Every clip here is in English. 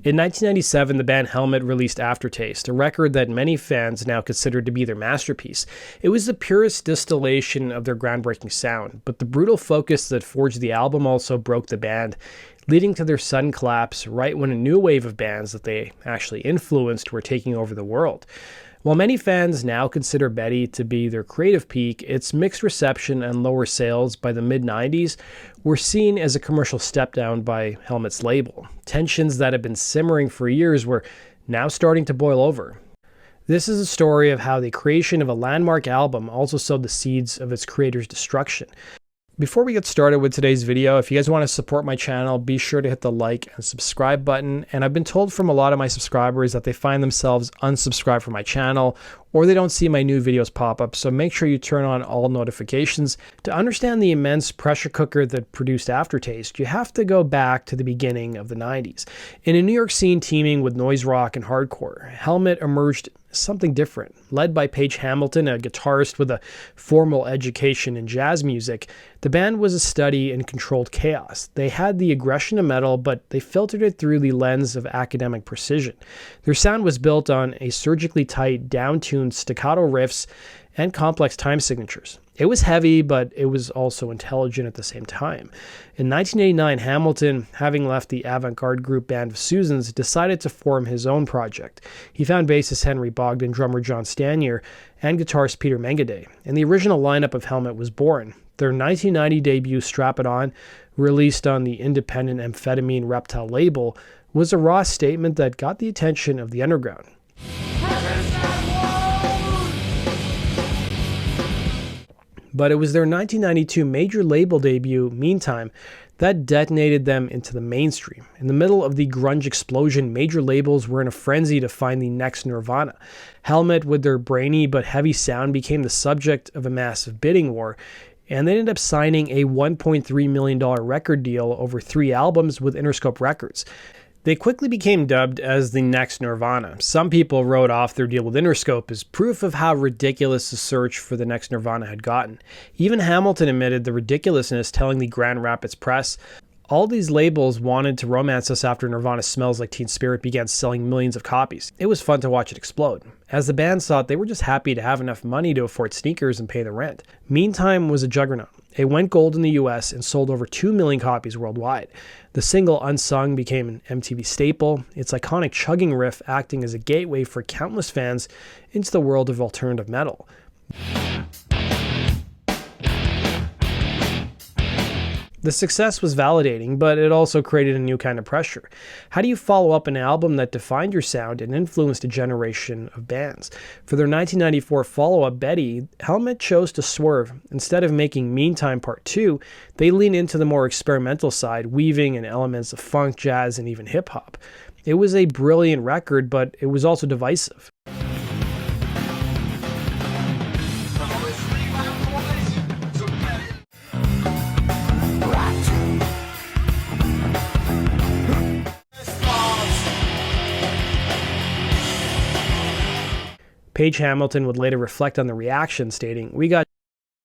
In 1997, the band Helmet released Aftertaste, a record that many fans now consider to be their masterpiece. It was the purest distillation of their groundbreaking sound, but the brutal focus that forged the album also broke the band, leading to their sudden collapse right when a new wave of bands that they actually influenced were taking over the world. While many fans now consider Betty to be their creative peak, its mixed reception and lower sales by the mid-90s were seen as a commercial step down by Helmet's label. Tensions that had been simmering for years were now starting to boil over. This is a story of how the creation of a landmark album also sowed the seeds of its creator's destruction. Before we get started with today's video, if you guys want to support my channel, be sure to hit the like and subscribe button. And I've been told from a lot of my subscribers that they find themselves unsubscribed from my channel, or they don't see my new videos pop up, so make sure you turn on all notifications. To understand the immense pressure cooker that produced Aftertaste, you have to go back to the beginning of the 90s. In a New York scene teeming with noise rock and hardcore, Helmet emerged something different. Led by Page Hamilton, a guitarist with a formal education in jazz music, the band was a study in controlled chaos. They had the aggression of metal, but they filtered it through the lens of academic precision. Their sound was built on a surgically tight, down-tuned staccato riffs and complex time signatures. It was heavy, but it was also intelligent at the same time. In 1989, Hamilton, having left the avant-garde group Band of Susans, decided to form his own project. He found bassist Henry Bogdan, drummer John Stanier, and guitarist Peter Mengede, and the original lineup of Helmet was born. Their 1990 debut, Strap It On, released on the independent Amphetamine Reptile label, was a raw statement that got the attention of the underground. But it was their 1992 major label debut, Meantime, that detonated them into the mainstream. In the middle of the grunge explosion, major labels were in a frenzy to find the next Nirvana. Helmet, with their brainy but heavy sound, became the subject of a massive bidding war, and they ended up signing a $1.3 million record deal over 3 albums with Interscope Records. They quickly became dubbed as the next Nirvana. Some people wrote off their deal with Interscope as proof of how ridiculous the search for the next Nirvana had gotten. Even Hamilton admitted the ridiculousness, telling the Grand Rapids Press, "All these labels wanted to romance us after Nirvana Smells Like Teen Spirit began selling millions of copies. It was fun to watch it explode." As the band thought, they were just happy to have enough money to afford sneakers and pay the rent. Meantime was a juggernaut. It went gold in the US and sold over 2 million copies worldwide. The single Unsung became an MTV staple, its iconic chugging riff acting as a gateway for countless fans into the world of alternative metal. The success was validating, but it also created a new kind of pressure. How do you follow up an album that defined your sound and influenced a generation of bands? For their 1994 follow-up, Betty, Helmet chose to swerve. Instead of making Meantime Part 2, they lean into the more experimental side, weaving in elements of funk, jazz, and even hip-hop. It was a brilliant record, but it was also divisive. Page Hamilton would later reflect on the reaction, stating, "We got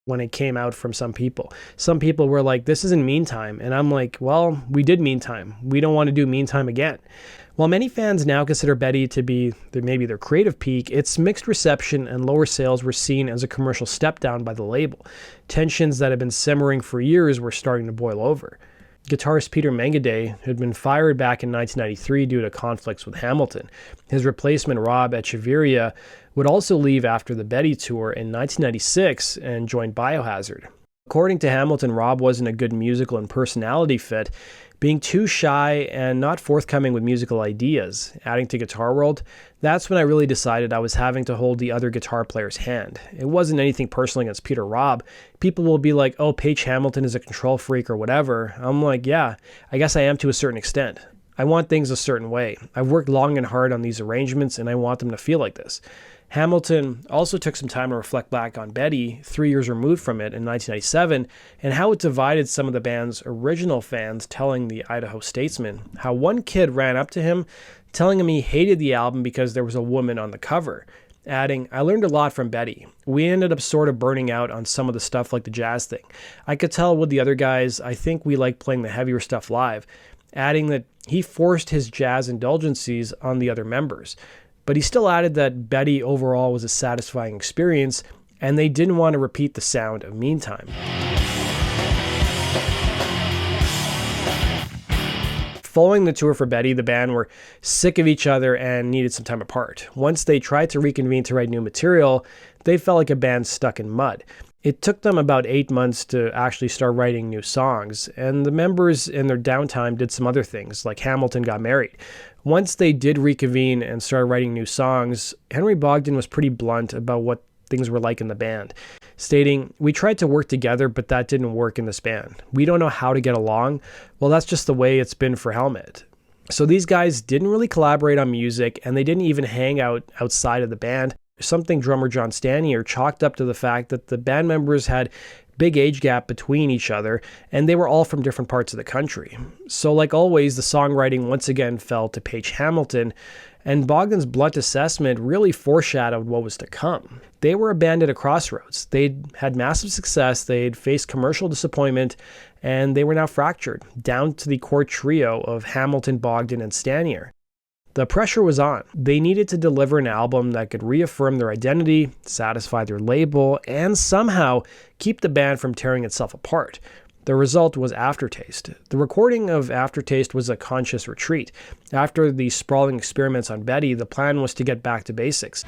when it came out from some people. Some people were like, this isn't Meantime." And I'm like, well, we did Meantime. We don't want to do Meantime again. While many fans now consider Betty to be maybe their creative peak, its mixed reception and lower sales were seen as a commercial step down by the label. Tensions that had been simmering for years were starting to boil over. Guitarist Peter Mengede had been fired back in 1993 due to conflicts with Hamilton. His replacement, Rob Echeverria, would also leave after the Betty tour in 1996 and join Biohazard. According to Hamilton, Rob wasn't a good musical and personality fit, being too shy and not forthcoming with musical ideas. Adding to Guitar World, that's when I really decided I was having to hold the other guitar player's hand. It wasn't anything personal against Peter Rob. People will be like, oh, Page Hamilton is a control freak or whatever. I'm like, yeah, I guess I am to a certain extent. I want things a certain way. I've worked long and hard on these arrangements and I want them to feel like this. Hamilton also took some time to reflect back on Betty, 3 years removed from it in 1997, and how it divided some of the band's original fans, telling the Idaho Statesman how one kid ran up to him, telling him he hated the album because there was a woman on the cover, adding, "I learned a lot from Betty. We ended up sort of burning out on some of the stuff like the jazz thing. I could tell with the other guys, I think we like playing the heavier stuff live. adding that he forced his jazz indulgences on the other members. But he still added that Betty overall was a satisfying experience, and they didn't want to repeat the sound of Meantime. Following the tour for Betty, the band were sick of each other and needed some time apart. Once they tried to reconvene to write new material, they felt like a band stuck in mud. It took them about 8 months to actually start writing new songs, and the members in their downtime did some other things, like Hamilton got married. Once they did reconvene and started writing new songs, Henry Bogdan was pretty blunt about what things were like in the band, stating, "We tried to work together, but that didn't work in this band. We don't know how to get along. Well, that's just the way it's been for Helmet." So these guys didn't really collaborate on music, and they didn't even hang out outside of the band, something drummer John Stanier chalked up to the fact that the band members had big age gap between each other, and they were all from different parts of the country. So like always, the songwriting once again fell to Page Hamilton, and Bogdan's blunt assessment really foreshadowed what was to come. They were a band at a crossroads. They'd had massive success, they'd faced commercial disappointment, and they were now fractured, down to the core trio of Hamilton, Bogdan, and Stanier. The pressure was on. They needed to deliver an album that could reaffirm their identity, satisfy their label, and somehow keep the band from tearing itself apart. The result was Aftertaste. The recording of Aftertaste was a conscious retreat. After the sprawling experiments on Betty, the plan was to get back to basics.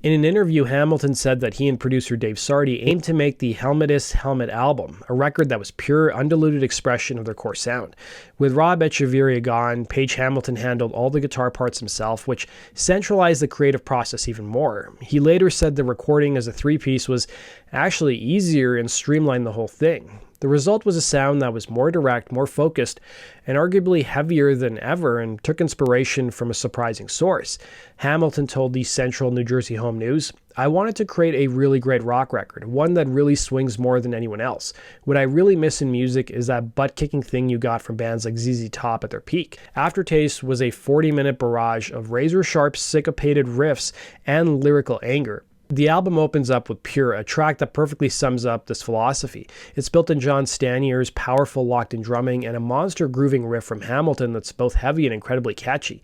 In an interview, Hamilton said that he and producer Dave Sardy aimed to make the Helmetist Helmet album, a record that was pure, undiluted expression of their core sound. With Rob Echeverria gone, Page Hamilton handled all the guitar parts himself, which centralized the creative process even more. He later said the recording as a three-piece was actually easier and streamlined the whole thing. The result was a sound that was more direct, more focused, and arguably heavier than ever, and took inspiration from a surprising source. Hamilton told the Central New Jersey Home News, "I wanted to create a really great rock record, one that really swings more than anyone else. What I really miss in music is that butt-kicking thing you got from bands like ZZ Top at their peak." Aftertaste was a 40-minute barrage of razor-sharp, syncopated riffs and lyrical anger. The album opens up with Pure, a track that perfectly sums up this philosophy. It's built in John Stanier's powerful locked-in drumming and a monster grooving riff from Hamilton that's both heavy and incredibly catchy.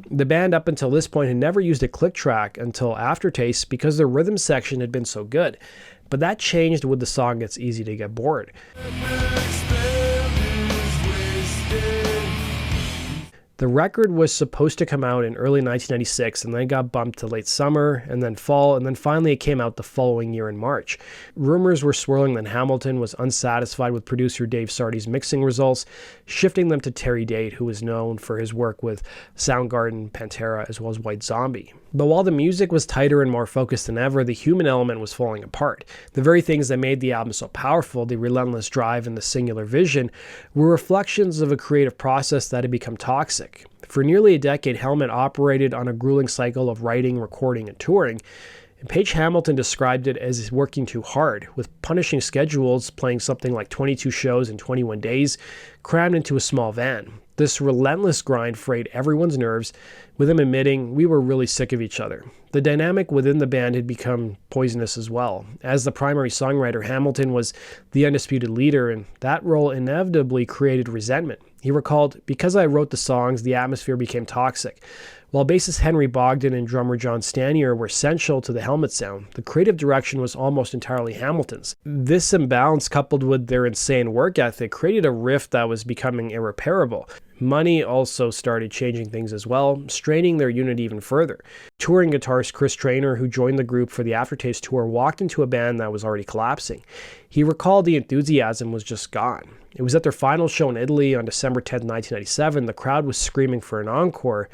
The band up until this point had never used a click track until Aftertaste because their rhythm section had been so good. But that changed with the song It's Easy to Get Bored. The record was supposed to come out in early 1996 and then got bumped to late summer and then fall, and then finally it came out the following year in March. Rumors were swirling that Hamilton was unsatisfied with producer Dave Sardy's mixing results, shifting them to Terry Date, who was known for his work with Soundgarden, Pantera, as well as White Zombie. But while the music was tighter and more focused than ever, the human element was falling apart. The very things that made the album so powerful, the relentless drive and the singular vision, were reflections of a creative process that had become toxic. For nearly a decade, Helmet operated on a grueling cycle of writing, recording, and touring. And Page Hamilton described it as working too hard, with punishing schedules, playing something like 22 shows in 21 days, crammed into a small van. This relentless grind frayed everyone's nerves, with him admitting, "We were really sick of each other." The dynamic within the band had become poisonous as well. As the primary songwriter, Hamilton was the undisputed leader, and that role inevitably created resentment. He recalled, "Because I wrote the songs, the atmosphere became toxic." While bassist Henry Bogdan and drummer John Stanier were essential to the Helmet sound, the creative direction was almost entirely Hamilton's. This imbalance, coupled with their insane work ethic, created a rift that was becoming irreparable. Money also started changing things as well, straining their unity even further. Touring guitarist Chris Traynor, who joined the group for the Aftertaste tour, walked into a band that was already collapsing. He recalled the enthusiasm was just gone. It was at their final show in Italy on December 10, 1997. The crowd was screaming for an encore,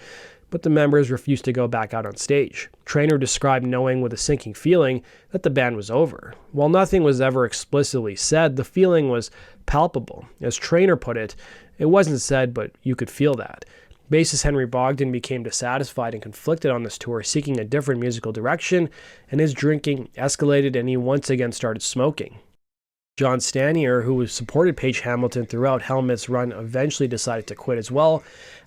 but the members refused to go back out on stage. Traynor described knowing with a sinking feeling that the band was over. While nothing was ever explicitly said, the feeling was palpable. As Traynor put it, "It wasn't said, but you could feel that." Bassist Henry Bogdan became dissatisfied and conflicted on this tour, seeking a different musical direction, and his drinking escalated and he once again started smoking. John Stanier, who supported Page Hamilton throughout Helmet's run, eventually decided to quit as well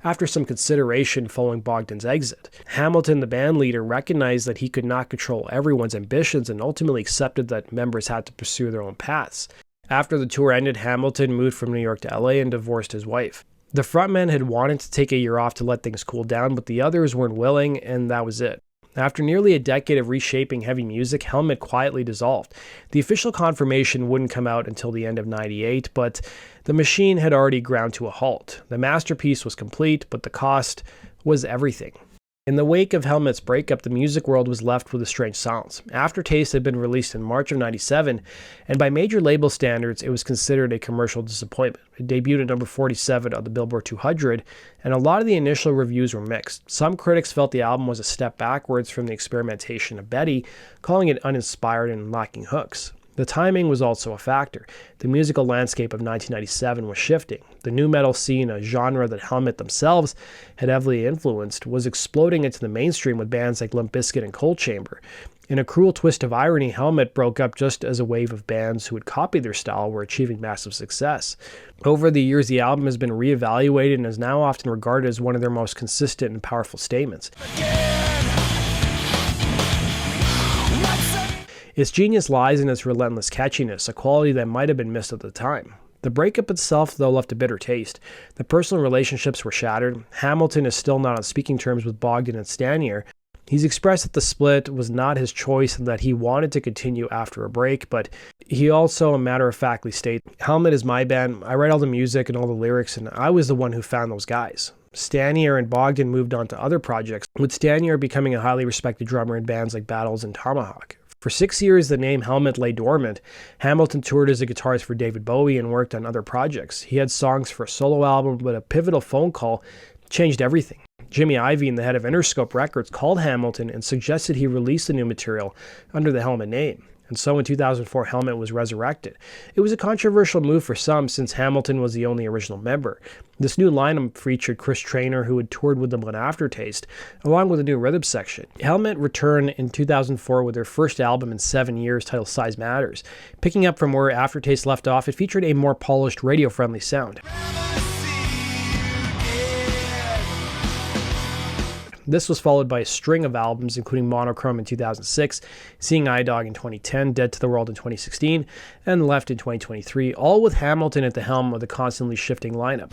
after some consideration following Bogdan's exit. Hamilton, the band leader, recognized that he could not control everyone's ambitions and ultimately accepted that members had to pursue their own paths. After the tour ended, Hamilton moved from New York to LA and divorced his wife. The frontman had wanted to take a year off to let things cool down, but the others weren't willing, and that was it. After nearly a decade of reshaping heavy music, Helmet quietly dissolved. The official confirmation wouldn't come out until the end of '98, but the machine had already ground to a halt. The masterpiece was complete, but the cost was everything. In the wake of Helmet's breakup, the music world was left with a strange silence. Aftertaste had been released in March of '97, and by major label standards, it was considered a commercial disappointment. It debuted at number 47 on the Billboard 200, and a lot of the initial reviews were mixed. Some critics felt the album was a step backwards from the experimentation of Betty, calling it uninspired and lacking hooks. The timing was also a factor. The musical landscape of 1997 was shifting. The nu metal scene, a genre that Helmet themselves had heavily influenced, was exploding into the mainstream with bands like Limp Bizkit and Cold Chamber. In a cruel twist of irony, Helmet broke up just as a wave of bands who had copied their style were achieving massive success. Over the years, the album has been reevaluated and is now often regarded as one of their most consistent and powerful statements. Its genius lies in its relentless catchiness, a quality that might have been missed at the time. The breakup itself, though, left a bitter taste. The personal relationships were shattered. Hamilton is still not on speaking terms with Bogdan and Stanier. He's expressed that the split was not his choice and that he wanted to continue after a break, but he also matter-of-factly states, "Helmet is my band, I write all the music and all the lyrics, and I was the one who found those guys." Stanier and Bogdan moved on to other projects, with Stanier becoming a highly respected drummer in bands like Battles and Tomahawk. For 6 years, the name Helmet lay dormant. Hamilton toured as a guitarist for David Bowie and worked on other projects. He had songs for a solo album, but a pivotal phone call changed everything. Jimmy Iovine, the head of Interscope Records, called Hamilton and suggested he release the new material under the Helmet name. And so in 2004, Helmet was resurrected. It was a controversial move for some since Hamilton was the only original member. This new lineup featured Chris Traynor, who had toured with them on Aftertaste, along with a new rhythm section. Helmet returned in 2004 with their first album in 7 years titled Size Matters. Picking up from where Aftertaste left off, it featured a more polished, radio-friendly sound. This was followed by a string of albums, including Monochrome in 2006, Seeing Eye Dog in 2010, Dead to the World in 2016, and Left in 2023, all with Hamilton at the helm of the constantly shifting lineup.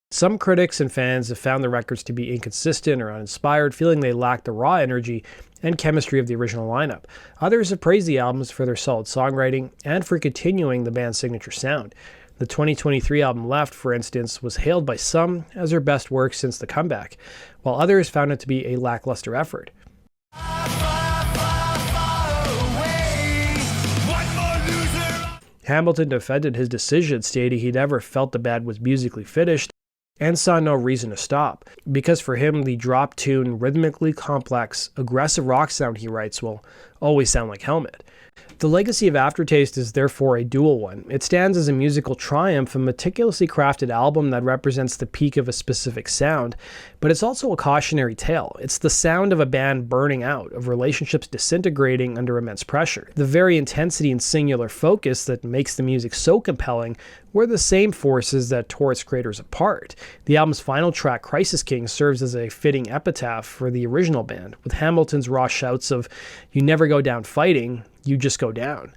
Some critics and fans have found the records to be inconsistent or uninspired, feeling they lack the raw energy and chemistry of the original lineup. Others have praised the albums for their solid songwriting and for continuing the band's signature sound. The 2023 album Left, for instance, was hailed by some as their best work since the comeback, while others found it to be a lackluster effort. Hamilton defended his decision, stating he never felt the band was musically finished and saw no reason to stop, because for him, the drop-tune, rhythmically complex, aggressive rock sound he writes will always sound like Helmet. The legacy of Aftertaste is therefore a dual one. It stands as a musical triumph, a meticulously crafted album that represents the peak of a specific sound, but it's also a cautionary tale. It's the sound of a band burning out, of relationships disintegrating under immense pressure. The very intensity and singular focus that makes the music so compelling were the same forces that tore its creators apart. The album's final track, Crisis King, serves as a fitting epitaph for the original band, with Hamilton's raw shouts of, "You never go down fighting, you just go down."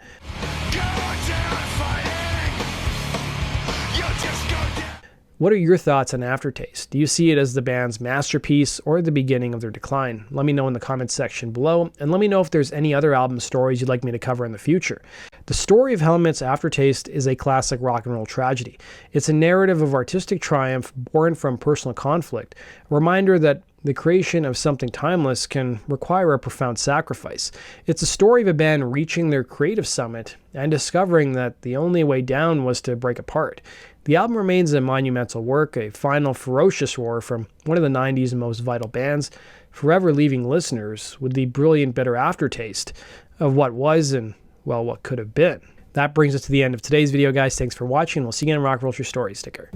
What are your thoughts on Aftertaste? Do you see it as the band's masterpiece or the beginning of their decline? Let me know in the comments section below, and let me know if there's any other album stories you'd like me to cover in the future. The story of Helmet's Aftertaste is a classic rock and roll tragedy. It's a narrative of artistic triumph born from personal conflict, a reminder that the creation of something timeless can require a profound sacrifice. It's a story of a band reaching their creative summit and discovering that the only way down was to break apart. The album remains a monumental work, a final ferocious roar from one of the 90s most vital bands, forever leaving listeners with the brilliant bitter aftertaste of what was and, well, what could have been. That brings us to the end of today's video, guys. Thanks for watching. We'll see you again in Rock Roll Your Story sticker.